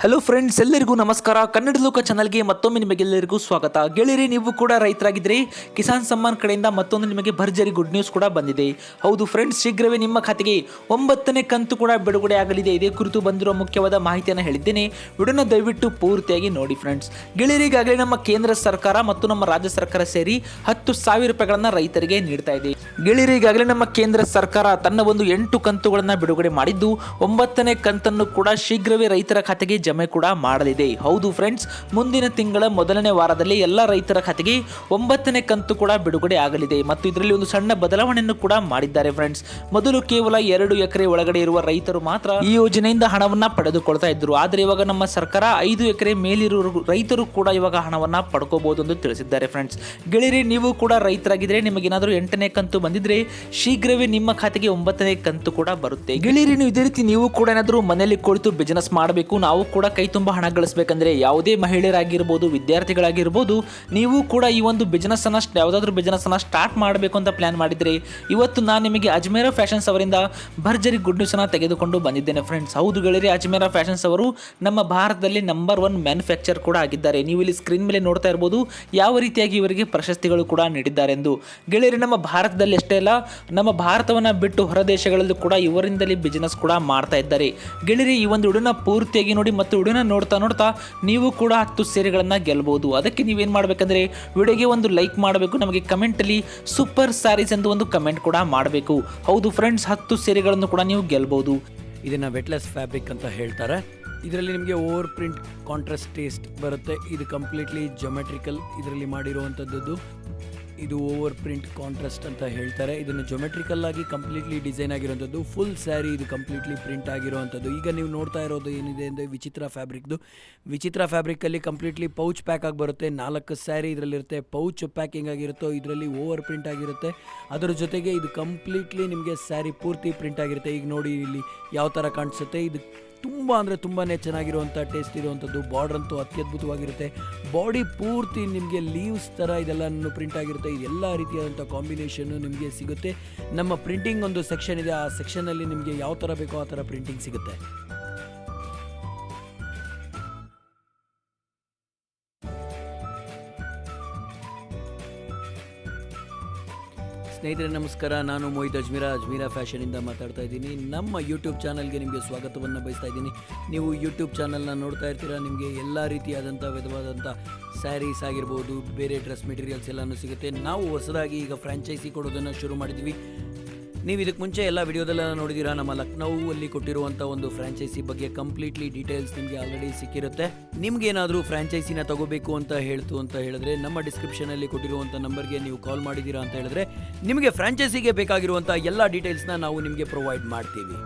Hello friends, ಎಲ್ಲರಿಗೂ ನಮಸ್ಕಾರ. ಕನ್ನಡ ಲೋಕ ಚಾನಲ್ಗೆ ಮತ್ತೊಮ್ಮೆ ನಿಮಗೆಲ್ಲರಿಗೂ ಸ್ವಾಗತ. ಗೆಳೆಯರಿ, ನೀವು ಕೂಡ ರೈತರಾಗಿದ್ದರೆ ಕಿಸಾನ್ ಸಮ್ಮಾನ್ ಕಡೆಯಿಂದ ಮತ್ತೊಂದು ನಿಮಗೆ ಭರ್ಜರಿ ಗುಡ್ ನ್ಯೂಸ್ ಕೂಡ ಬಂದಿದೆ. ಹೌದು ಫ್ರೆಂಡ್ಸ್, ಶೀಘ್ರವೇ ನಿಮ್ಮ ಖಾತೆಗೆ 9ನೇ ಕಂತು ಕೂಡ ಬಿಡುಗಡೆ ಆಗಲಿದೆ. ಇದೇ ಕುರಿತು ಬಂದಿರುವ ಮುಖ್ಯವಾದ ಮಾಹಿತಿಯನ್ನು ಹೇಳಿದ್ದೇನೆ. ವಿಡಿಯೋನ ದಯವಿಟ್ಟು ಪೂರ್ತಿಯಾಗಿ ನೋಡಿ ಫ್ರೆಂಡ್ಸ್. ಗೆಳೆಯರಿಗಾಗಲೇ ನಮ್ಮ ಕೇಂದ್ರ ಸರ್ಕಾರ ಮತ್ತು ನಮ್ಮ ರಾಜ್ಯ ಸರ್ಕಾರ ಸೇರಿ 10,000 ರೂಪಾಯಿಗಳನ್ನು ರೈತರಿಗೆ ನೀಡ್ತಾ ಇದೆ. ಗೆಳೆಯರಿಗಾಗಲೇ ನಮ್ಮ ಕೇಂದ್ರ ಸರ್ಕಾರ ತನ್ನ ಒಂದು 8 ಕಂತುಗಳನ್ನು ಬಿಡುಗಡೆ ಮಾಡಿದ್ದು 9ನೇ ಕಂತನ್ನು ಕೂಡ ಶೀಘ್ರವೇ ರೈತರ ಖಾತೆಗೆ ಜಮೆ ಕೂಡ ಮಾಡಲಿದೆ. ಹೌದು ಫ್ರೆಂಡ್ಸ್, ಮುಂದಿನ ತಿಂಗಳ ಮೊದಲನೇ ವಾರದಲ್ಲಿ ಎಲ್ಲ ರೈತರ ಖಾತೆಗೆ 9ನೇ ಕಂತು ಕೂಡ ಬಿಡುಗಡೆ ಆಗಲಿದೆ. ಮತ್ತು ಇದರಲ್ಲಿ ಒಂದು ಸಣ್ಣ ಬದಲಾವಣೆಯನ್ನು ಕೂಡ ಮಾಡಿದ್ದಾರೆ ಫ್ರೆಂಡ್ಸ್. ಮೊದಲು ಕೇವಲ 2 ಎಕರೆ ಒಳಗಡೆ ಇರುವ ರೈತರು ಮಾತ್ರ ಈ ಯೋಜನೆಯಿಂದ ಹಣವನ್ನ ಪಡೆದುಕೊಳ್ತಾ ಇದ್ರು. ಆದರೆ ಇವಾಗ ನಮ್ಮ ಸರ್ಕಾರ 5 ಎಕರೆ ಮೇಲಿರುವ ರೈತರು ಕೂಡ ಇವಾಗ ಹಣವನ್ನ ಪಡ್ಕೋಬಹುದು ಎಂದು ತಿಳಿಸಿದ್ದಾರೆ ಫ್ರೆಂಡ್ಸ್. ಗೆಳೆಯರಿ, ನೀವು ಕೂಡ ರೈತರಾಗಿದ್ರೆ ನಿಮಗೇನಾದರೂ 8ನೇ ಕಂತು ಬಂದಿದ್ರೆ ಶೀಘ್ರವೇ ನಿಮ್ಮ ಖಾತೆಗೆ 9ನೇ ಕಂತು ಕೂಡ ಬರುತ್ತೆ. ಗೆಳೆಯರಿ, ಇದೇ ರೀತಿ ನೀವು ಕೂಡ ಏನಾದರೂ ಮನೆಯಲ್ಲಿ ಕುಳಿತು ಬಿಸಿನೆಸ್ ಮಾಡಬೇಕು, ನಾವು ಕೂಡ ಕೈ ತುಂಬ ಹಣ ಗಳಿಸಬೇಕಂದ್ರೆ ಯಾವುದೇ ಮಹಿಳೆಯರಾಗಿರ್ಬೋದು, ವಿದ್ಯಾರ್ಥಿಗಳಾಗಿರ್ಬೋದು, ನೀವು ಕೂಡ ಈ ಒಂದು ಬಿಸ್ನೆಸ್ ಅನ್ನ ಯಾವುದಾದ್ರೂ ಬಿಸ್ನೆಸ್ ಅನ್ನ ಸ್ಟಾರ್ಟ್ ಮಾಡಬೇಕು ಅಂತ ಪ್ಲಾನ್ ಮಾಡಿದ್ರೆ ಇವತ್ತು ನಾನು ನಿಮಗೆ ಅಜ್ಮೇರಾ ಫ್ಯಾಷನ್ಸ್ ಅವರಿಂದ ಭರ್ಜರಿ ಗುಡ್ ನ್ಯೂಸ್ ಅನ್ನ ತೆಗೆದುಕೊಂಡು ಬಂದಿದ್ದೇನೆ ಫ್ರೆಂಡ್ಸ್. ಹೌದು ಗೆಳೆಯರಿ, ಅಜ್ಮೇರಾ ಫ್ಯಾಷನ್ಸ್ ಅವರು ನಮ್ಮ ಭಾರತದಲ್ಲಿ ನಂಬರ್ 1 ಮ್ಯಾನುಫ್ಯಾಕ್ಚರ್ ಕೂಡ ಆಗಿದ್ದಾರೆ. ನೀವು ಇಲ್ಲಿ ಸ್ಕ್ರೀನ್ ಮೇಲೆ ನೋಡ್ತಾ ಇರಬಹುದು ಯಾವ ರೀತಿಯಾಗಿ ಇವರಿಗೆ ಪ್ರಶಸ್ತಿಗಳು ಕೂಡ ನೀಡಿದ್ದಾರೆ ಎಂದು. ಗೆಳೆಯರಿ, ನಮ್ಮ ಭಾರತದಲ್ಲಿ ಅಷ್ಟೇ ಅಲ್ಲ, ನಮ್ಮ ಭಾರತವನ್ನ ಬಿಟ್ಟು ಹೊರ ದೇಶಗಳಲ್ಲೂ ಕೂಡ ಇವರಿಂದಲೇ ಬಿಸ್ನೆಸ್ ಕೂಡ ಮಾಡ್ತಾ ಇದ್ದಾರೆ. ಗೆಳೆಯರಿ, ಈ ಒಂದು ವಿಡಿಯೋನ ಪೂರ್ತಿಯಾಗಿ ನೋಡಿ ಮತ್ತು ವಿಡಿಯೋನ ನೋಡ್ತಾ ನೀವು ಕೂಡ 10 ಸೀರೆಗಳನ್ನ ಗೆಲ್ಲಬಹುದು. ಅದಕ್ಕೆ ನೀವೇನು ಮಾಡಬೇಕಂದ್ರೆ ವಿಡಿಯೋಗೆ ಒಂದು ಲೈಕ್ ಮಾಡಬೇಕು, ನಮಗೆ ಕಮೆಂಟಲ್ಲಿ ಸೂಪರ್ ಸ್ಯಾರೀಸ್ ಎಂದು ಒಂದು ಕಮೆಂಟ್ ಕೂಡ ಮಾಡಬೇಕು. ಹೌದು ಫ್ರೆಂಡ್ಸ್, 10 ಸೀರೆಗಳನ್ನು ಕೂಡ ನೀವು ಗೆಲ್ಲಬಹುದು. ಇದನ್ನು ವೆಟ್ಲೆಸ್ ಫ್ಯಾಬ್ರಿಕ್ ಅಂತ ಹೇಳ್ತಾರೆ. ಇದರಲ್ಲಿ ನಿಮಗೆ ಓವರ್ ಪ್ರಿಂಟ್ ಕಾಂಟ್ರಾಸ್ಟ್ ಟೇಸ್ಟ್ ಬರುತ್ತೆ. ಇದು ಕಂಪ್ಲೀಟ್ಲಿ ಜೊಮೆಟ್ರಿಕಲ್ ಇದರಲ್ಲಿ ಮಾಡಿರುವಂಥದ್ದು. ಇದು ಓವರ್ ಪ್ರಿಂಟ್ ಕಾಂಟ್ರಾಸ್ಟ್ ಅಂತ ಹೇಳ್ತಾರೆ. ಇದನ್ನು ಜೊಮೆಟ್ರಿಕಲ್ ಆಗಿ ಕಂಪ್ಲೀಟ್ಲಿ ಡಿಸೈನ್ ಆಗಿರುವಂಥದ್ದು. ಫುಲ್ ಸ್ಯಾರಿ ಇದು ಕಂಪ್ಲೀಟ್ಲಿ ಪ್ರಿಂಟ್ ಆಗಿರುವಂಥದ್ದು. ಈಗ ನೀವು ನೋಡ್ತಾ ಇರೋದು ಏನಿದೆ ಅಂದರೆ ವಿಚಿತ್ರ ಫ್ಯಾಬ್ರಿಕ್ದು. ವಿಚಿತ್ರ ಫ್ಯಾಬ್ರಿಕಲ್ಲಿ ಕಂಪ್ಲೀಟ್ಲಿ ಪೌಚ್ ಪ್ಯಾಕ್ ಆಗಿ ಬರುತ್ತೆ. 4 ಸ್ಯಾರಿ ಇದರಲ್ಲಿರುತ್ತೆ. ಪೌಚ್ ಪ್ಯಾಕಿಂಗ್ ಆಗಿರುತ್ತೋ ಇದರಲ್ಲಿ ಓವರ್ ಪ್ರಿಂಟ್ ಆಗಿರುತ್ತೆ. ಅದರ ಜೊತೆಗೆ ಇದು ಕಂಪ್ಲೀಟ್ಲಿ ನಿಮಗೆ ಸ್ಯಾರಿ ಪೂರ್ತಿ ಪ್ರಿಂಟ್ ಆಗಿರುತ್ತೆ. ಈಗ ನೋಡಿ ಇಲ್ಲಿ ಯಾವ ಥರ ಕಾಣಿಸುತ್ತೆ. ಇದು ತುಂಬ ಅಂದರೆ ತುಂಬಾ ಚೆನ್ನಾಗಿರುವಂಥ ಟೇಸ್ಟ್ ಇರುವಂಥದ್ದು. ಬಾರ್ಡರ್ ಅಂತೂ ಅತ್ಯದ್ಭುತವಾಗಿರುತ್ತೆ. ಬಾಡಿ ಪೂರ್ತಿ ನಿಮಗೆ ಲೀವ್ಸ್ ಥರ ಇದೆಲ್ಲ ಪ್ರಿಂಟ್ ಆಗಿರುತ್ತೆ. ಇದೆಲ್ಲ ರೀತಿಯಾದಂಥ ಕಾಂಬಿನೇಷನ್ನು ನಿಮಗೆ ಸಿಗುತ್ತೆ. ನಮ್ಮ ಪ್ರಿಂಟಿಂಗ್ ಒಂದು ಸೆಕ್ಷನ್ ಇದೆ. ಆ ಸೆಕ್ಷನಲ್ಲಿ ನಿಮಗೆ ಯಾವ ಥರ ಬೇಕೋ ಆ ಥರ ಪ್ರಿಂಟಿಂಗ್ ಸಿಗುತ್ತೆ. ಸ್ನೇಹಿತರೆ ನಮಸ್ಕಾರ, ನಾನು ಮೋಹಿತ್ ಅಜ್ಮೀರಾ ಫ್ಯಾಷನಿಂದ ಮಾತಾಡ್ತಾ ಇದ್ದೀನಿ. ನಮ್ಮ ಯೂಟ್ಯೂಬ್ ಚಾನಲ್ಗೆ ನಿಮಗೆ ಸ್ವಾಗತವನ್ನು ಬಯಸ್ತಾ ಇದ್ದೀನಿ. ನೀವು ಯೂಟ್ಯೂಬ್ ಚಾನಲ್ನ ನೋಡ್ತಾ ಇರ್ತೀರಾ. ನಿಮಗೆ ಎಲ್ಲ ರೀತಿಯಾದಂಥ ವಿಧವಾದಂಥ ಸ್ಯಾರೀಸ್ ಆಗಿರ್ಬೋದು, ಬೇರೆ ಡ್ರೆಸ್ ಮೆಟೀರಿಯಲ್ಸ್ ಎಲ್ಲನೂ ಸಿಗುತ್ತೆ. ನಾವು ಹೊಸದಾಗಿ ಈಗ ಫ್ರಾಂಚೈಸಿ ಕೊಡೋದನ್ನು ಶುರು ಮಾಡಿದ್ವಿ. ನೀವು ಇದಕ್ಕೆ ಮುಂಚೆ ಎಲ್ಲ ವಿಡಿಯೋದೆಲ್ಲ ನೋಡಿದ್ದೀರಾ. ನಮ್ಮ ಲಕ್ನೌಲ್ಲಿ ಕೊಟ್ಟಿರುವಂಥ ಒಂದು ಫ್ರಾಂಚೈಸಿ ಬಗ್ಗೆ ಕಂಪ್ಲೀಟ್ಲಿ ಡೀಟೇಲ್ಸ್ ನಿಮಗೆ ಆಲ್ರೆಡಿ ಸಿಕ್ಕಿರುತ್ತೆ. ನಿಮ್ಗೇನಾದರೂ ಫ್ರಾಂಚೈಸಿನ ತಗೋಬೇಕು ಅಂತ ಹೇಳಿದ್ರೆ ನಮ್ಮ ಡಿಸ್ಕ್ರಿಪ್ಷನಲ್ಲಿ ಕೊಟ್ಟಿರುವಂಥ ನಂಬರ್ಗೆ ನೀವು ಕಾಲ್ ಮಾಡಿದ್ದೀರಾ ಅಂತ ಹೇಳಿದ್ರೆ ನಿಮಗೆ ಫ್ರಾಂಚೈಸಿಗೆ ಬೇಕಾಗಿರುವಂಥ ಎಲ್ಲ ಡೀಟೇಲ್ಸ್ನ ನಾವು ನಿಮಗೆ ಪ್ರೊವೈಡ್ ಮಾಡ್ತೀವಿ.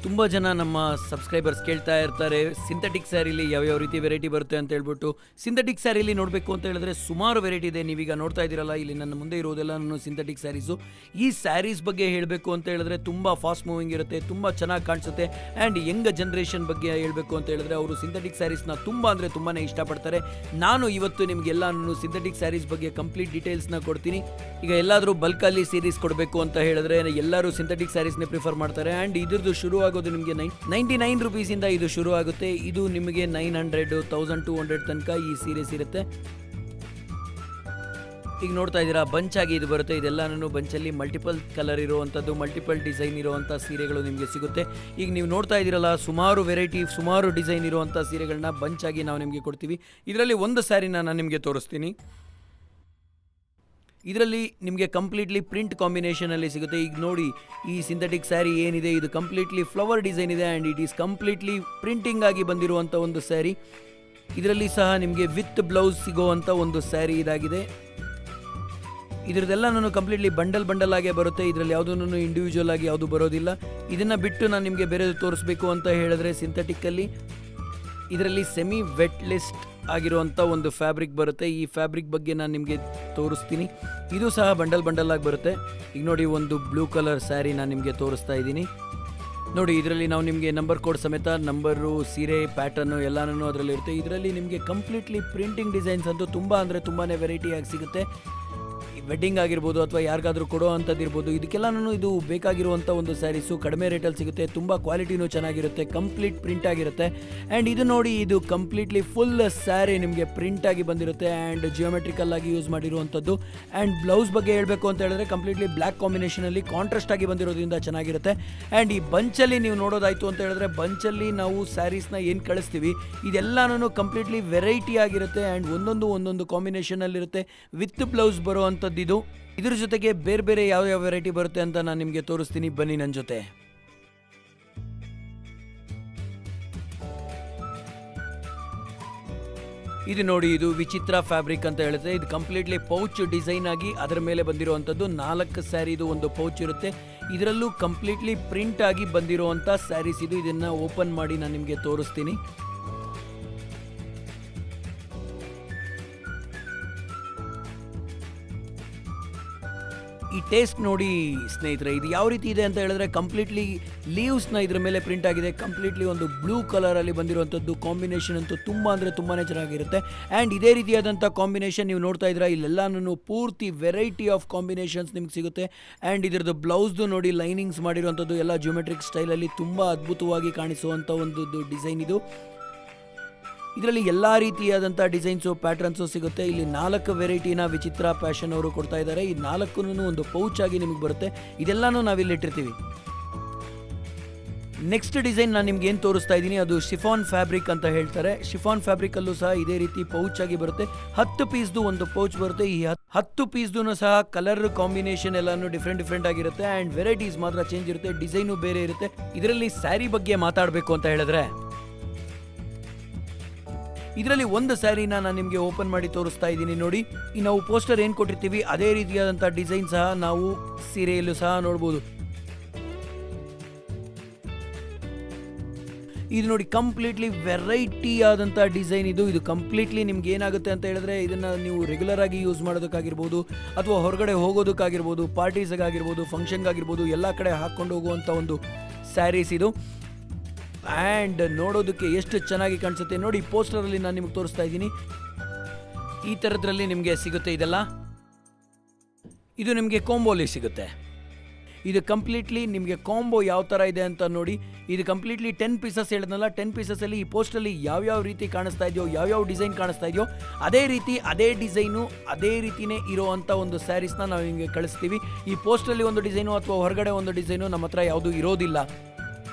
ತುಂಬ ಜನ ನಮ್ಮ ಸಬ್ಸ್ಕ್ರೈಬರ್ಸ್ ಕೇಳ್ತಾ ಇರ್ತಾರೆ, ಸಿಂಥೆಟಿಕ್ ಸ್ಯಾರಿಲಿ ಯಾವ್ಯಾವ ರೀತಿ ವೆರೈಟಿ ಬರುತ್ತೆ ಅಂತ ಹೇಳ್ಬಿಟ್ಟು. ಸಿಂಥೆಟಿಕ್ ಸ್ಯಾರಿಲಿ ನೋಡಬೇಕು ಅಂತ ಹೇಳಿದ್ರೆ ಸುಮಾರು ವೆರೈಟಿ ಇದೆ. ನೀವೀಗ ನೋಡ್ತಾ ಇದ್ದೀರಲ್ಲ, ಇಲ್ಲಿ ನನ್ನ ಮುಂದೆ ಇರೋದೆಲ್ಲ ಸಿಂಥೆಟಿಕ್ ಸ್ಯಾರೀಸು. ಈ ಸ್ಯಾರೀಸ್ ಬಗ್ಗೆ ಹೇಳಬೇಕು ಅಂತ ಹೇಳಿದ್ರೆ ತುಂಬ ಫಾಸ್ಟ್ ಮೂವಿಂಗ್ ಇರುತ್ತೆ, ತುಂಬ ಚೆನ್ನಾಗಿ ಕಾಣಿಸುತ್ತೆ. ಆ್ಯಂಡ್ ಯಂಗ್ ಜನ್ರೇಷನ್ ಬಗ್ಗೆ ಹೇಳಬೇಕು ಅಂತ ಹೇಳಿದ್ರೆ ಅವರು ಸಿಂಥೆಟಿಕ್ ಸ್ಯಾರೀಸ್ನ ತುಂಬ ಅಂದರೆ ತುಂಬಾ ಇಷ್ಟಪಡ್ತಾರೆ. ನಾನು ಇವತ್ತು ನಿಮಗೆಲ್ಲ ಸಿಂಥೆಟಿಕ್ ಸ್ಯಾರೀಸ್ ಬಗ್ಗೆ ಕಂಪ್ಲೀಟ್ ಡೀಟೇಲ್ಸ್ನ ಕೊಡ್ತೀನಿ. ಈಗ ಎಲ್ಲಾದರೂ ಬಲ್ಕಲ್ಲಿ ಸೀರೀಸ್ ಕೊಡಬೇಕು ಅಂತ ಹೇಳಿದ್ರೆ ಎಲ್ಲರೂ ಸಿಂಥೆಟಿಕ್ ಸ್ಯಾರೀಸ್ನೇ ಪ್ರಿಫರ್ ಮಾಡ್ತಾರೆ. ಆ್ಯಂಡ್ ಇದ್ರದ್ದು ಶುರು ಆಗೋದು ನಿಮಗೆ 99 ರೂಪೀಸಿಂದ ಇದು ಶುರು ಆಗುತ್ತೆ. ಇದು ನಿಮಗೆ 900, 1200 ತನಕ ಈ ಸೀರೀಸ್ ಇರುತ್ತೆ. ಈಗ ನೋಡ್ತಾ ಇದ್ದೀರಾ, ಬಂಚ್ ಆಗಿ ಇದು ಬರುತ್ತೆ. ಇದೆಲ್ಲ ಬಂಚಲ್ಲಿ ಮಲ್ಟಿಪಲ್ ಕಲರ್ ಇರುವಂಥದ್ದು, ಮಲ್ಟಿಪಲ್ ಡಿಸೈನ್ ಇರುವಂಥ ಸೀರೆಗಳು ನಿಮಗೆ ಸಿಗುತ್ತೆ. ಈಗ ನೀವು ನೋಡ್ತಾ ಇದ್ದೀರಲ್ಲ, ಸುಮಾರು ವೆರೈಟಿ, ಸುಮಾರು ಡಿಸೈನ್ ಇರುವಂಥ ಸೀರೆಗಳನ್ನ ಬಂಚ್ ಆಗಿ ನಾವು ನಿಮಗೆ ಕೊಡ್ತೀವಿ. ಇದರಲ್ಲಿ ಒಂದು ಸ್ಯಾರಿನ ನಾನು ನಿಮಗೆ ತೋರಿಸ್ತೀನಿ. ಇದರಲ್ಲಿ ನಿಮಗೆ ಕಂಪ್ಲೀಟ್ಲಿ ಪ್ರಿಂಟ್ ಕಾಂಬಿನೇಷನಲ್ಲಿ ಸಿಗುತ್ತೆ. ಈಗ ನೋಡಿ, ಈ ಸಿಂಥೆಟಿಕ್ ಸ್ಯಾರಿ ಏನಿದೆ ಇದು ಕಂಪ್ಲೀಟ್ಲಿ ಫ್ಲವರ್ ಡಿಸೈನ್ ಇದೆ. And it is completely printing ಆಗಿ ಬಂದಿರುವಂಥ ಒಂದು ಸ್ಯಾರಿ. ಇದರಲ್ಲಿ ಸಹ ನಿಮಗೆ ವಿತ್ ಬ್ಲೌಸ್ ಸಿಗೋವಂಥ ಒಂದು ಸ್ಯಾರಿ ಇದಾಗಿದೆ. ಇದರದೆಲ್ಲ ಕಂಪ್ಲೀಟ್ಲಿ ಬಂಡಲ್ ಆಗೇ ಬರುತ್ತೆ. ಇದರಲ್ಲಿ ಯಾವುದೂ ಇಂಡಿವಿಜುವಲ್ ಆಗಿ ಯಾವುದು ಬರೋದಿಲ್ಲ. ಇದನ್ನು ಬಿಟ್ಟು ನಾನು ನಿಮಗೆ ಬೇರೆ ತೋರಿಸ್ಬೇಕು ಅಂತ ಹೇಳಿದ್ರೆ ಸಿಂಥೆಟಿಕ್ಕಲ್ಲಿ ಇದರಲ್ಲಿ ಸೆಮಿ ವೆಟ್ ಲಿಸ್ಟ್ ಆಗಿರುವಂಥ ಒಂದು ಫ್ಯಾಬ್ರಿಕ್ ಬರುತ್ತೆ. ಈ ಫ್ಯಾಬ್ರಿಕ್ ಬಗ್ಗೆ ನಾನು ನಿಮಗೆ ತೋರಿಸ್ತೀನಿ. ಇದು ಸಹ ಬಂಡಲ್ ಆಗಿ ಬರುತ್ತೆ. ಈಗ ನೋಡಿ, ಒಂದು ಬ್ಲೂ ಕಲರ್ ಸ್ಯಾರಿ ನಾನು ನಿಮಗೆ ತೋರಿಸ್ತಾ ಇದ್ದೀನಿ. ನೋಡಿ, ಇದರಲ್ಲಿ ನಾವು ನಿಮಗೆ ನಂಬರ್ ಕೋಡ್ ಸಮೇತ ನಂಬರು, ಸೀರೆ ಪ್ಯಾಟರ್ನು ಎಲ್ಲನೂ ಅದರಲ್ಲಿ ಇರುತ್ತೆ. ಇದರಲ್ಲಿ ನಿಮಗೆ ಕಂಪ್ಲೀಟ್ಲಿ ಪ್ರಿಂಟಿಂಗ್ ಡಿಸೈನ್ಸ್ ಅಂತೂ ತುಂಬ ಅಂದರೆ ತುಂಬಾ ವೆರೈಟಿ ಆಗಿ ಸಿಗುತ್ತೆ. ವೆಡ್ಡಿಂಗ್ ಆಗಿರ್ಬೋದು ಅಥವಾ ಯಾರಿಗಾದ್ರೂ ಕೊಡೋ ಅಂಥದ್ದು ಇರ್ಬೋದು, ಇದಕ್ಕೆಲ್ಲನೂ ಇದು ಬೇಕಾಗಿರುವಂಥ ಒಂದು ಸ್ಯಾರೀಸು ಕಡಿಮೆ ರೇಟಲ್ಲಿ ಸಿಗುತ್ತೆ. ತುಂಬ ಕ್ವಾಲಿಟಿನೂ ಚೆನ್ನಾಗಿರುತ್ತೆ, ಕಂಪ್ಲೀಟ್ ಪ್ರಿಂಟ್ ಆಗಿರುತ್ತೆ. ಆ್ಯಂಡ್ ಇದು ನೋಡಿ, ಇದು ಕಂಪ್ಲೀಟ್ಲಿ ಫುಲ್ ಸ್ಯಾರಿ ನಿಮಗೆ ಪ್ರಿಂಟ್ ಆಗಿ ಬಂದಿರುತ್ತೆ ಆ್ಯಂಡ್ ಜಿಯೋಮೆಟ್ರಿಕಲ್ ಆಗಿ ಯೂಸ್ ಮಾಡಿರುವಂಥದ್ದು. ಆ್ಯಂಡ್ ಬ್ಲೌಸ್ ಬಗ್ಗೆ ಹೇಳಬೇಕು ಅಂತ ಹೇಳಿದ್ರೆ ಕಂಪ್ಲೀಟ್ಲಿ ಬ್ಲ್ಯಾಕ್ ಕಾಂಬಿನೇಷನಲ್ಲಿ ಕಾಂಟ್ರಾಸ್ಟ್ ಆಗಿ ಬಂದಿರೋದ್ರಿಂದ ಚೆನ್ನಾಗಿರುತ್ತೆ. ಆ್ಯಂಡ್ ಈ ಬಂಚಲ್ಲಿ ನೀವು ನೋಡೋದಾಯಿತು ಅಂತ ಹೇಳಿದ್ರೆ, ಬಂಚಲ್ಲಿ ನಾವು ಸ್ಯಾರೀಸ್ನ ಏನು ಕಳಿಸ್ತೀವಿ ಇದೆಲ್ಲನೂ ಕಂಪ್ಲೀಟ್ಲಿ ವೆರೈಟಿ ಆಗಿರುತ್ತೆ ಆ್ಯಂಡ್ ಒಂದೊಂದು ಕಾಂಬಿನೇಷನಲ್ಲಿರುತ್ತೆ ವಿತ್ ಬ್ಲೌಸ್ ಬರೋ ಅಂಥದ್ದು ಇದು. ಇದ್ರ ಜೊತೆಗೆ ಬೇರೆ ಬೇರೆ ಯಾವ ವೆರೈಟಿ ಬರುತ್ತೆ ಅಂತ ನಾನು ನಿಮಗೆ ತೋರಿಸ್ತೀನಿ, ಬನ್ನಿ ನನ್ನ ಜೊತೆ. ಇದು ನೋಡಿ, ಇದು ವಿಚಿತ್ರ ಫ್ಯಾಬ್ರಿಕ್ ಅಂತ ಹೇಳುತ್ತೆ. ಇದು ಕಂಪ್ಲೀಟ್ಲಿ ಪೌಚ್ ಡಿಸೈನ್ ಆಗಿ ಅದರ ಮೇಲೆ ಬಂದಿರುವಂಥದ್ದು. 4 ಸ್ಯಾರಿದು ಒಂದು ಪೌಚ್ ಇರುತ್ತೆ. ಇದರಲ್ಲೂ ಕಂಪ್ಲೀಟ್ಲಿ ಪ್ರಿಂಟ್ ಆಗಿ ಬಂದಿರುವಂಥ ಸ್ಯಾರೀಸ್ ಇದು. ಇದನ್ನು ಓಪನ್ ಮಾಡಿ ನಾನು ನಿಮಗೆ ತೋರಿಸ್ತೀನಿ. ಈ ಟೇಸ್ಟ್ ನೋಡಿ ಸ್ನೇಹಿತರೆ, ಇದು ಯಾವ ರೀತಿ ಇದೆ ಅಂತ ಹೇಳಿದ್ರೆ ಕಂಪ್ಲೀಟ್ಲಿ ಲೀವ್ಸ್ನ ಇದ್ರ ಮೇಲೆ ಪ್ರಿಂಟ್ ಆಗಿದೆ. ಕಂಪ್ಲೀಟ್ಲಿ ಒಂದು ಬ್ಲೂ ಕಲರಲ್ಲಿ ಬಂದಿರುವಂಥದ್ದು. ಕಾಂಬಿನೇಷನ್ ಅಂತೂ ತುಂಬ ಅಂದರೆ ತುಂಬಾ ಚೆನ್ನಾಗಿರುತ್ತೆ. ಆ್ಯಂಡ್ ಇದೇ ರೀತಿಯಾದಂಥ ಕಾಂಬಿನೇಷನ್ ನೀವು ನೋಡ್ತಾ ಇದ್ದೀರಾ, ಇಲ್ಲೆಲ್ಲನೂ ಪೂರ್ತಿ ವೆರೈಟಿ ಆಫ್ ಕಾಂಬಿನೇಷನ್ಸ್ ನಿಮ್ಗೆ ಸಿಗುತ್ತೆ. ಆ್ಯಂಡ್ ಇದ್ರದ್ದು ಬ್ಲೌಸ್ದು ನೋಡಿ, ಲೈನಿಂಗ್ಸ್ ಮಾಡಿರುವಂಥದ್ದು ಎಲ್ಲ ಜಿಯೋಮೆಟ್ರಿಕ್ ಸ್ಟೈಲಲ್ಲಿ ತುಂಬ ಅದ್ಭುತವಾಗಿ ಕಾಣಿಸುವಂಥ ಒಂದು ಡಿಸೈನ್ ಇದು. ಇದರಲ್ಲಿ ಎಲ್ಲ ರೀತಿಯಾದಂಥ ಡಿಸೈನ್ಸು ಪ್ಯಾಟರ್ನ್ಸು ಸಿಗುತ್ತೆ. ಇಲ್ಲಿ 4 ವೆರೈಟಿನ ವಿಚಿತ್ರ ಫ್ಯಾಷನ್ ಅವರು ಕೊಡ್ತಾ ಇದ್ದಾರೆ. ಈ 4 ಒಂದು ಪೌಚ್ ಆಗಿ ನಿಮಗೆ ಬರುತ್ತೆ. ಇದೆಲ್ಲನೂ ನಾವಿಲ್ಲಿ ಇಟ್ಟಿರ್ತೀವಿ. ನೆಕ್ಸ್ಟ್ ಡಿಸೈನ್ ನಾನು ನಿಮ್ಗೆ ಏನು ತೋರಿಸ್ತಾ ಇದ್ದೀನಿ, ಅದು ಶಿಫಾನ್ ಫ್ಯಾಬ್ರಿಕ್ ಅಂತ ಹೇಳ್ತಾರೆ. ಶಿಫಾನ್ ಫ್ಯಾಬ್ರಿಕಲ್ಲೂ ಸಹ ಇದೇ ರೀತಿ ಪೌಚ್ ಆಗಿ ಬರುತ್ತೆ. 10 ಪೀಸ್ದು ಒಂದು ಪೌಚ್ ಬರುತ್ತೆ. ಈ 10 ಪೀಸ್ದು ಸಹ ಕಲರ್ ಕಾಂಬಿನೇಷನ್ ಎಲ್ಲಾನು ಡಿಫ್ರೆಂಟ್ ಆಗಿರುತ್ತೆ. ಆ್ಯಂಡ್ ವೆರೈಟೀಸ್ ಮಾತ್ರ ಚೇಂಜ್ ಇರುತ್ತೆ, ಡಿಸೈನು ಬೇರೆ ಇರುತ್ತೆ. ಇದರಲ್ಲಿ ಸ್ಯಾರಿ ಬಗ್ಗೆ ಮಾತಾಡಬೇಕು ಅಂತ ಹೇಳಿದ್ರೆ, ಇದರಲ್ಲಿ ಒಂದು ಸ್ಯಾರಿನ ನಾನು ನಿಮಗೆ ಓಪನ್ ಮಾಡಿ ತೋರಿಸ್ತಾ ಇದ್ದೀನಿ ನೋಡಿ. ಈ ನಾವು ಪೋಸ್ಟರ್ ಏನು ಕೊಟ್ಟಿರ್ತೀವಿ ಅದೇ ರೀತಿಯಾದಂಥ ಡಿಸೈನ್ ಸಹ ನಾವು ಸೀರೆಯಲ್ಲೂ ಸಹ ನೋಡ್ಬೋದು. ಇದು ನೋಡಿ, ಕಂಪ್ಲೀಟ್ಲಿ ವೆರೈಟಿ ಆದಂಥ ಡಿಸೈನ್ ಇದು. ಇದು ಕಂಪ್ಲೀಟ್ಲಿ ನಿಮ್ಗೆ ಏನಾಗುತ್ತೆ ಅಂತ ಹೇಳಿದ್ರೆ, ಇದನ್ನು ನೀವು ರೆಗ್ಯುಲರ್ ಆಗಿ ಯೂಸ್ ಮಾಡೋದಕ್ಕಾಗಿರ್ಬೋದು ಅಥವಾ ಹೊರಗಡೆ ಹೋಗೋದಕ್ಕಾಗಿರ್ಬೋದು, ಪಾರ್ಟೀಸ್ಗಾಗಿರ್ಬೋದು, ಫಂಕ್ಷನ್ಗಾಗಿರ್ಬೋದು, ಎಲ್ಲ ಕಡೆ ಹಾಕ್ಕೊಂಡು ಹೋಗುವಂಥ ಒಂದು ಸ್ಯಾರೀಸ್ ಇದು. ಆ್ಯಂಡ್ ನೋಡೋದಕ್ಕೆ ಎಷ್ಟು ಚೆನ್ನಾಗಿ ಕಾಣಿಸುತ್ತೆ ನೋಡಿ. ಪೋಸ್ಟರಲ್ಲಿ ನಾನು ನಿಮಗೆ ತೋರಿಸ್ತಾ ಇದ್ದೀನಿ. ಈ ಥರದ್ರಲ್ಲಿ ನಿಮಗೆ ಸಿಗುತ್ತೆ ಇದೆಲ್ಲ. ಇದು ನಿಮಗೆ ಕಾಂಬೋಲಿ ಸಿಗುತ್ತೆ. ಇದು ಕಂಪ್ಲೀಟ್ಲಿ ನಿಮಗೆ ಕಾಂಬೋ ಯಾವ ಥರ ಇದೆ ಅಂತ ನೋಡಿ. ಇದು ಕಂಪ್ಲೀಟ್ಲಿ 10 ಪೀಸಸ್ ಹೇಳಿದ್ನಲ್ಲ, 10 ಪೀಸಸಲ್ಲಿ ಈ ಪೋಸ್ಟಲ್ಲಿ ಯಾವ್ಯಾವ ರೀತಿ ಕಾಣಿಸ್ತಾ ಇದೆಯೋ, ಯಾವ್ಯಾವ ಡಿಸೈನ್ ಕಾಣಿಸ್ತಾ ಇದೆಯೋ ಅದೇ ರೀತಿ ಅದೇ ಡಿಸೈನು ಅದೇ ರೀತಿಯೇ ಇರೋ ಅಂಥ ಒಂದು ಸ್ಯಾರೀಸ್ನ ನಾವು ನಿಮಗೆ ಕಳಿಸ್ತೀವಿ. ಈ ಪೋಸ್ಟಲ್ಲಿ ಒಂದು ಡಿಸೈನು ಅಥವಾ ಹೊರಗಡೆ ಒಂದು ಡಿಸೈನು ನಮ್ಮ ಹತ್ರ ಯಾವುದೂ ಇರೋದಿಲ್ಲ.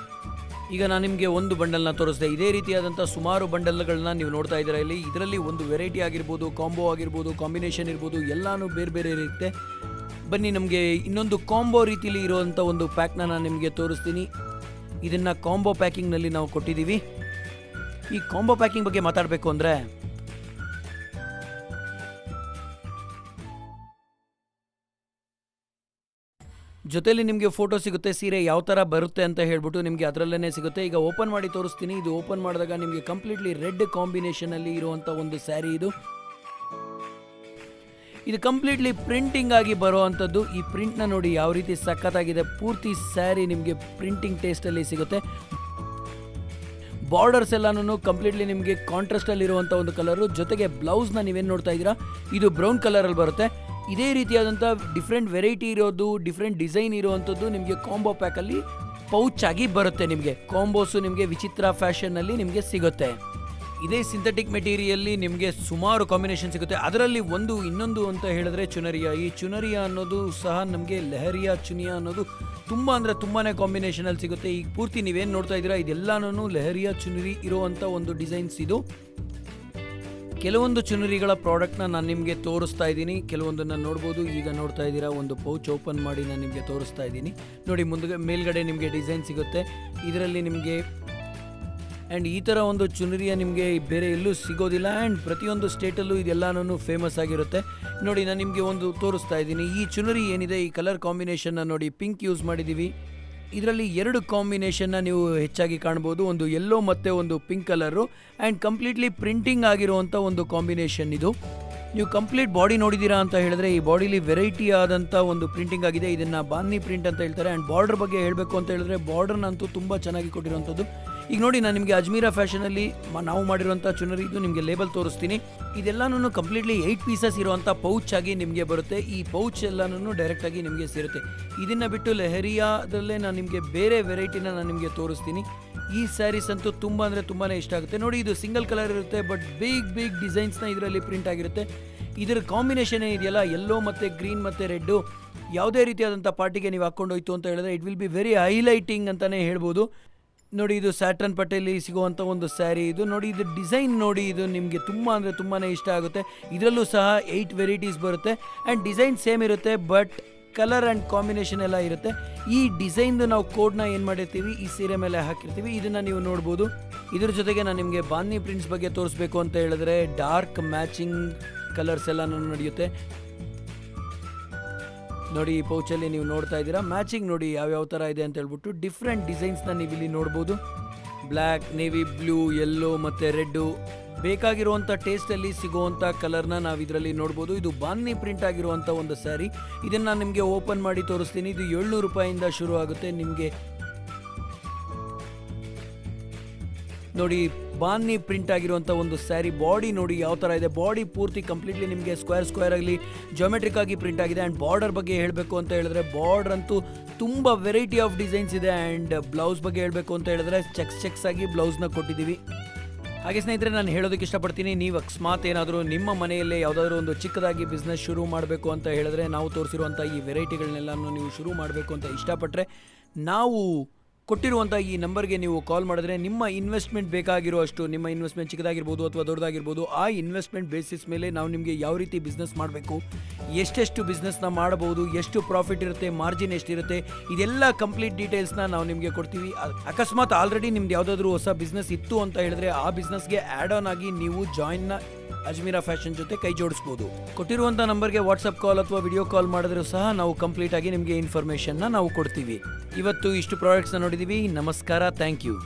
ಈಗ ನಾನು ನಿಮಗೆ ಒಂದು ಬಂಡಲ್ನ ತೋರಿಸಿದೆ. ಇದೇ ರೀತಿಯಾದಂಥ ಸುಮಾರು ಬಂಡಲ್ಗಳನ್ನ ನೀವು ನೋಡ್ತಾ ಇದ್ದೀರಾ ಇಲ್ಲಿ. ಇದರಲ್ಲಿ ಒಂದು ವೆರೈಟಿ ಆಗಿರ್ಬೋದು, ಕಾಂಬೋ ಆಗಿರ್ಬೋದು, ಕಾಂಬಿನೇಷನ್ ಇರ್ಬೋದು, ಎಲ್ಲನೂ ಬೇರೆ ಬೇರೆ ಇರುತ್ತೆ. ಬನ್ನಿ, ನಮಗೆ ಇನ್ನೊಂದು ಕಾಂಬೋ ರೀತಿಯಲ್ಲಿ ಇರುವಂಥ ಒಂದು ಪ್ಯಾಕ್ನ ನಾನು ನಿಮಗೆ ತೋರಿಸ್ತೀನಿ. ಇದನ್ನು ಕಾಂಬೋ ಪ್ಯಾಕಿಂಗ್ನಲ್ಲಿ ನಾವು ಕೊಟ್ಟಿದ್ದೀವಿ. ಈ ಕಾಂಬೋ ಪ್ಯಾಕಿಂಗ್ ಬಗ್ಗೆ ಮಾತಾಡಬೇಕು ಅಂದರೆ, ಜೊತೆಲಿ ನಿಮಗೆ ಫೋಟೋ ಸಿಗುತ್ತೆ, ಸೀರೆ ಯಾವ ಥರ ಬರುತ್ತೆ ಅಂತ ಹೇಳ್ಬಿಟ್ಟು ನಿಮಗೆ ಅದರಲ್ಲೇ ಸಿಗುತ್ತೆ. ಈಗ ಓಪನ್ ಮಾಡಿ ತೋರಿಸ್ತೀನಿ. ಇದು ಓಪನ್ ಮಾಡಿದಾಗ ನಿಮಗೆ ಕಂಪ್ಲೀಟ್ಲಿ ರೆಡ್ ಕಾಂಬಿನೇಷನಲ್ಲಿ ಇರುವಂಥ ಒಂದು ಸ್ಯಾರಿ ಇದು. ಇದು ಕಂಪ್ಲೀಟ್ಲಿ ಪ್ರಿಂಟಿಂಗ್ ಆಗಿ ಬರೋ ಅಂಥದ್ದು. ಈ ಪ್ರಿಂಟ್ನ ನೋಡಿ ಯಾವ ರೀತಿ ಸಖತ್ತಾಗಿದೆ. ಪೂರ್ತಿ ಸ್ಯಾರಿ ನಿಮಗೆ ಪ್ರಿಂಟಿಂಗ್ ಟೇಸ್ಟಲ್ಲಿ ಸಿಗುತ್ತೆ. ಬಾರ್ಡರ್ಸ್ ಎಲ್ಲನೂ ಕಂಪ್ಲೀಟ್ಲಿ ನಿಮಗೆ ಕಾಂಟ್ರಾಸ್ಟಲ್ಲಿ ಇರುವಂಥ ಒಂದು ಕಲರು. ಜೊತೆಗೆ ಬ್ಲೌಸ್ನ ನೀವೇನು ನೋಡ್ತಾ ಇದ್ದೀರಾ, ಇದು ಬ್ರೌನ್ ಕಲರಲ್ಲಿ ಬರುತ್ತೆ. ಇದೇ ರೀತಿಯಾದಂಥ ಡಿಫ್ರೆಂಟ್ ವೆರೈಟಿ ಇರೋದು, ಡಿಫ್ರೆಂಟ್ ಡಿಸೈನ್ ಇರುವಂಥದ್ದು ನಿಮಗೆ ಕಾಂಬೋ ಪ್ಯಾಕಲ್ಲಿ ಪೌಚ್ ಆಗಿ ಬರುತ್ತೆ. ನಿಮಗೆ ಕಾಂಬೋಸು ನಿಮಗೆ ವಿಚಿತ್ರ ಫ್ಯಾಷನ್ನಲ್ಲಿ ನಿಮಗೆ ಸಿಗುತ್ತೆ. ಇದೇ ಸಿಂಥೆಟಿಕ್ ಮೆಟೀರಿಯಲ್ಲಿ ನಿಮಗೆ ಸುಮಾರು ಕಾಂಬಿನೇಷನ್ ಸಿಗುತ್ತೆ. ಅದರಲ್ಲಿ ಇನ್ನೊಂದು ಅಂತ ಹೇಳಿದ್ರೆ ಚುನರಿಯಾ. ಈ ಚುನರಿಯಾ ಅನ್ನೋದು ಸಹ ನಮಗೆ ಲೆಹರಿಯಾ ಚುನಿಯಾ ಅನ್ನೋದು ತುಂಬ ಅಂದರೆ ತುಂಬಾ ಕಾಂಬಿನೇಷನಲ್ಲಿ ಸಿಗುತ್ತೆ. ಈಗ ಪೂರ್ತಿ ನೀವೇನು ನೋಡ್ತಾ ಇದ್ದೀರಾ ಇದೆಲ್ಲನೂ ಲೆಹರಿಯಾ ಚುನರಿ ಇರುವಂಥ ಒಂದು ಡಿಸೈನ್ಸ್ ಇದು. ಕೆಲವೊಂದು ಚುನರಿಗಳ ಪ್ರಾಡಕ್ಟ್ನ ನಾನು ನಿಮಗೆ ತೋರಿಸ್ತಾ ಇದ್ದೀನಿ, ಕೆಲವೊಂದನ್ನು ನೋಡ್ಬೋದು. ಈಗ ನೋಡ್ತಾ ಇದ್ದೀರಾ, ಒಂದು ಪೌಚ್ ಓಪನ್ ಮಾಡಿ ನಾನು ನಿಮಗೆ ತೋರಿಸ್ತಾ ಇದ್ದೀನಿ ನೋಡಿ. ಮೇಲ್ಗಡೆ ನಿಮಗೆ ಡಿಸೈನ್ ಸಿಗುತ್ತೆ ಇದರಲ್ಲಿ ನಿಮಗೆ. ಆ್ಯಂಡ್ ಈ ಥರ ಒಂದು ಚುನರಿಯ ನಿಮಗೆ ಬೇರೆ ಎಲ್ಲೂ ಸಿಗೋದಿಲ್ಲ. ಆ್ಯಂಡ್ ಪ್ರತಿಯೊಂದು ಸ್ಟೇಟಲ್ಲೂ ಇದೆಲ್ಲನೂ ಫೇಮಸ್ ಆಗಿರುತ್ತೆ ನೋಡಿ. ನಾನು ನಿಮಗೆ ಒಂದು ತೋರಿಸ್ತಾ ಇದ್ದೀನಿ. ಈ ಚುನರಿ ಏನಿದೆ, ಈ ಕಲರ್ ಕಾಂಬಿನೇಷನ್ನ ನೋಡಿ, ಪಿಂಕ್ ಯೂಸ್ ಮಾಡಿದ್ದೀವಿ. ಇದರಲ್ಲಿ 2 ಕಾಂಬಿನೇಷನ್ನ ನೀವು ಹೆಚ್ಚಾಗಿ ಕಾಣ್ಬೋದು, ಒಂದು ಯೆಲ್ಲೋ ಮತ್ತು ಒಂದು pink colour. And completely printing ಆಗಿರುವಂಥ ಒಂದು ಕಾಂಬಿನೇಷನ್ ಇದು. ನೀವು ಕಂಪ್ಲೀಟ್ ಬಾಡಿ ನೋಡಿದ್ದೀರಾ ಅಂತ ಹೇಳಿದ್ರೆ, ಈ ಬಾಡಿಲಿ ವೆರೈಟಿ ಆದಂಥ ಒಂದು ಪ್ರಿಂಟಿಂಗ್ ಆಗಿದೆ. ಇದನ್ನು ಬಾನ್ನಿ ಪ್ರಿಂಟ್ ಅಂತ ಹೇಳ್ತಾರೆ. ಆ್ಯಂಡ್ ಬಾರ್ಡರ್ ಬಗ್ಗೆ ಹೇಳಬೇಕು ಅಂತ ಹೇಳಿದ್ರೆ, ಬಾರ್ಡರ್ನಂತೂ ತುಂಬ ಚೆನ್ನಾಗಿ ಕೊಟ್ಟಿರುವಂಥದ್ದು. ಈಗ ನೋಡಿ ನಾನು ನಿಮಗೆ ಅಜ್ಮೀರಾ ಫ್ಯಾಷನಲ್ಲಿ ನಾವು ಮಾಡಿರುವಂಥ ಚುನರಿ ಇದು ನಿಮಗೆ ಲೇಬಲ್ ತೋರಿಸ್ತೀನಿ. ಇದೆಲ್ಲನೂ ಕಂಪ್ಲೀಟ್ಲಿ 8 ಪೀಸಸ್ ಇರುವಂಥ ಪೌಚ್ ಆಗಿ ನಿಮಗೆ ಬರುತ್ತೆ. ಈ ಪೌಚ್ ಎಲ್ಲನೂ ಡೈರೆಕ್ಟಾಗಿ ನಿಮಗೆ ಸೇರುತ್ತೆ. ಇದನ್ನು ಬಿಟ್ಟು ಲೆಹರಿಯಾದಲ್ಲೇ ನಾನು ನಿಮಗೆ ಬೇರೆ ವೆರೈಟಿನ ನಾನು ನಿಮಗೆ ತೋರಿಸ್ತೀನಿ. ಈ ಸ್ಯಾರೀಸ್ ಅಂತೂ ತುಂಬ ಅಂದರೆ ತುಂಬಾ ಇಷ್ಟ ಆಗುತ್ತೆ. ನೋಡಿ ಇದು ಸಿಂಗಲ್ ಕಲರ್ ಇರುತ್ತೆ, ಬಟ್ ಬಿಗ್ ಡಿಸೈನ್ಸ್ನ ಇದರಲ್ಲಿ ಪ್ರಿಂಟ್ ಆಗಿರುತ್ತೆ. ಇದರ ಕಾಂಬಿನೇಷನ್ ಏನಿದೆಯಲ್ಲ, ಯೆಲ್ಲೋ ಮತ್ತು ಗ್ರೀನ್ ಮತ್ತು ರೆಡ್ಡು, ಯಾವುದೇ ರೀತಿಯಾದಂಥ ಪಾರ್ಟಿಗೆ ನೀವು ಹಾಕ್ಕೊಂಡೋಯ್ತು ಅಂತ ಹೇಳಿದ್ರೆ it will be very highlighting ಅಂತಲೇ ಹೇಳ್ಬೋದು. ನೋಡಿ ಇದು ಸ್ಯಾಟ್ರನ್ ಪಟ್ಟೆಯಲ್ಲಿ ಸಿಗುವಂಥ ಒಂದು ಸ್ಯಾರಿ ಇದು. ನೋಡಿ ಇದು ಡಿಸೈನ್ ನೋಡಿ, ಇದು ನಿಮಗೆ ತುಂಬ ಅಂದರೆ ತುಂಬಾ ಇಷ್ಟ ಆಗುತ್ತೆ. ಇದರಲ್ಲೂ ಸಹ 8 ವೆರೈಟೀಸ್ ಬರುತ್ತೆ ಆ್ಯಂಡ್ ಡಿಸೈನ್ ಸೇಮ್ ಇರುತ್ತೆ, ಬಟ್ ಕಲರ್ ಆ್ಯಂಡ್ ಕಾಂಬಿನೇಷನ್ ಎಲ್ಲ ಇರುತ್ತೆ. ಈ ಡಿಸೈನ್ದು ನಾವು ಕೋಡ್ನ ಏನು ಮಾಡಿರ್ತೀವಿ ಈ ಸೀರೆ ಮೇಲೆ ಹಾಕಿರ್ತೀವಿ, ಇದನ್ನು ನೀವು ನೋಡ್ಬೋದು. ಇದ್ರ ಜೊತೆಗೆ ನಾನು ನಿಮಗೆ ಬಾಂಧಿ ಪ್ರಿಂಟ್ಸ್ ಬಗ್ಗೆ ತೋರಿಸ್ಬೇಕು ಅಂತ ಹೇಳಿದ್ರೆ ಡಾರ್ಕ್ ಮ್ಯಾಚಿಂಗ್ ಕಲರ್ಸ್ ಎಲ್ಲ ನಡೆಯುತ್ತೆ. ನೋಡಿ ಈ ಪೌಚಲ್ಲಿ ನೀವು ನೋಡ್ತಾ ಇದ್ದೀರಾ, ಮ್ಯಾಚಿಂಗ್ ನೋಡಿ ಯಾವ್ಯಾವ ಥರ ಇದೆ ಅಂತ ಹೇಳ್ಬಿಟ್ಟು ಡಿಫ್ರೆಂಟ್ ಡಿಸೈನ್ಸ್ನ ನೀವು ಇಲ್ಲಿ ನೋಡ್ಬೋದು. ಬ್ಲ್ಯಾಕ್, ನೇವಿ ಬ್ಲೂ, ಯೆಲ್ಲೋ ಮತ್ತು ರೆಡ್ಡು, ಬೇಕಾಗಿರುವಂಥ ಟೇಸ್ಟಲ್ಲಿ ಸಿಗುವಂಥ ಕಲರ್ನ ನಾವು ಇದರಲ್ಲಿ ನೋಡ್ಬೋದು. ಇದು ಬಾಂಧಿ ಪ್ರಿಂಟ್ ಆಗಿರುವಂಥ ಒಂದು ಸ್ಯಾರಿ. ಇದನ್ನು ನಾನು ನಿಮಗೆ ಓಪನ್ ಮಾಡಿ ತೋರಿಸ್ತೀನಿ. ಇದು 700 ರೂಪಾಯಿಂದ ಶುರು ಆಗುತ್ತೆ. ನಿಮಗೆ ನೋಡಿ ಬಾಂಧಿ ಪ್ರಿಂಟ್ ಆಗಿರುವಂಥ ಒಂದು ಸ್ಯಾರಿ. ಬಾಡಿ ನೋಡಿ ಯಾವ ಥರ ಇದೆ, ಬಾಡಿ ಪೂರ್ತಿ ಕಂಪ್ಲೀಟ್ಲಿ ನಿಮಗೆ ಸ್ಕ್ವೇರ್ ಆಗಲಿ ಜಾಮೆಟ್ರಿಕ್ ಆಗಿ ಪ್ರಿಂಟ್ ಆಗಿದೆ. ಆ್ಯಂಡ್ ಬಾರ್ಡರ್ ಬಗ್ಗೆ ಹೇಳಬೇಕು ಅಂತ ಹೇಳಿದ್ರೆ ಬಾರ್ಡರ್ ಅಂತೂ ತುಂಬ ವೆರೈಟಿ ಆಫ್ ಡಿಸೈನ್ಸ್ ಇದೆ. ಆ್ಯಂಡ್ ಬ್ಲೌಸ್ ಬಗ್ಗೆ ಹೇಳಬೇಕು ಅಂತ ಹೇಳಿದ್ರೆ ಚೆಕ್ಸ್ ಆಗಿ ಬ್ಲೌಸ್ನ ಕೊಟ್ಟಿದ್ದೀವಿ. ಹಾಗೆ ಸ್ನೇಹಿತರೆ, ನಾನು ಹೇಳೋದಕ್ಕೆ ಇಷ್ಟಪಡ್ತೀನಿ, ನೀವು ಅಕಸ್ಮಾತ್ ಏನಾದರೂ ನಿಮ್ಮ ಮನೆಯಲ್ಲೇ ಯಾವುದಾದ್ರೂ ಒಂದು ಚಿಕ್ಕದಾಗಿ ಬಿಸ್ನೆಸ್ ಶುರು ಮಾಡಬೇಕು ಅಂತ ಹೇಳಿದ್ರೆ ನಾವು ತೋರಿಸಿರುವಂಥ ಈ ವೆರೈಟಿಗಳನ್ನೆಲ್ಲನೂ ನೀವು ಶುರು ಮಾಡಬೇಕು ಅಂತ ಇಷ್ಟಪಟ್ಟರೆ ನಾವು ಕೊಟ್ಟಿರುವಂಥ ಈ ನಂಬರ್ಗೆ ನೀವು ಕಾಲ್ ಮಾಡಿದ್ರೆ ನಿಮ್ಮ ಇನ್ವೆಸ್ಟ್ಮೆಂಟ್ ಬೇಕಾಗಿರುವಷ್ಟು, ನಿಮ್ಮ ಇನ್ವೆಸ್ಟ್ಮೆಂಟ್ ಚಿಕ್ಕದಾಗಿರ್ಬೋದು ಅಥವಾ ದೊಡ್ಡದಾಗಿರ್ಬೋದು, ಆ ಇನ್ವೆಸ್ಟ್ಮೆಂಟ್ ಬೇಸಿಸ್ ಮೇಲೆ ನಾವು ನಿಮಗೆ ಯಾವ ರೀತಿ ಬಿಸ್ನೆಸ್ ಮಾಡಬೇಕು, ಎಷ್ಟೆಷ್ಟು ಬಿಸ್ನೆಸ್ನ ಮಾಡಬಹುದು, ಎಷ್ಟು ಪ್ರಾಫಿಟ್ ಇರುತ್ತೆ, ಮಾರ್ಜಿನ್ ಎಷ್ಟಿರುತ್ತೆ, ಇದೆಲ್ಲ ಕಂಪ್ಲೀಟ್ ಡೀಟೇಲ್ಸ್ನ ನಾವು ನಿಮಗೆ ಕೊಡ್ತೀವಿ. ಅಕಸ್ಮಾತ್ ಆಲ್ರೆಡಿ ನಿಮ್ದು ಯಾವುದಾದ್ರೂ ಹೊಸ ಬಿಸ್ನೆಸ್ ಇತ್ತು ಅಂತ ಹೇಳಿದ್ರೆ ಆ ಬಿಸ್ನೆಸ್ಗೆ ಆ್ಯಡ್ ಆನ್ ಆಗಿ ನೀವು ಜಾಯಿನ್ನ ಅಜ್ಮೀರಾ ಫ್ಯಾಷನ್ ಜೊತೆ ಕೈ ಜೋಡಿಸ್ಬೋದು. ಕೊಟ್ಟಿರುವಂಥ ನಂಬರ್ಗೆ ವಾಟ್ಸಪ್ ಕಾಲ್ ಅಥವಾ ವಿಡಿಯೋ ಕಾಲ್ ಮಾಡಿದ್ರೂ ಸಹ ನಾವು ಕಂಪ್ಲೀಟ್ ಆಗಿ ನಿಮಗೆ ಇನ್ಫಾರ್ಮೇಷನ್ನ ನಾವು ಕೊಡ್ತೀವಿ. ಇವತ್ತು ಇಷ್ಟು ಪ್ರಾಡಕ್ಟ್ಸ್ನ ನೋಡಿದ್ದೀವಿ. ನಮಸ್ಕಾರ, ಥ್ಯಾಂಕ್ ಯು.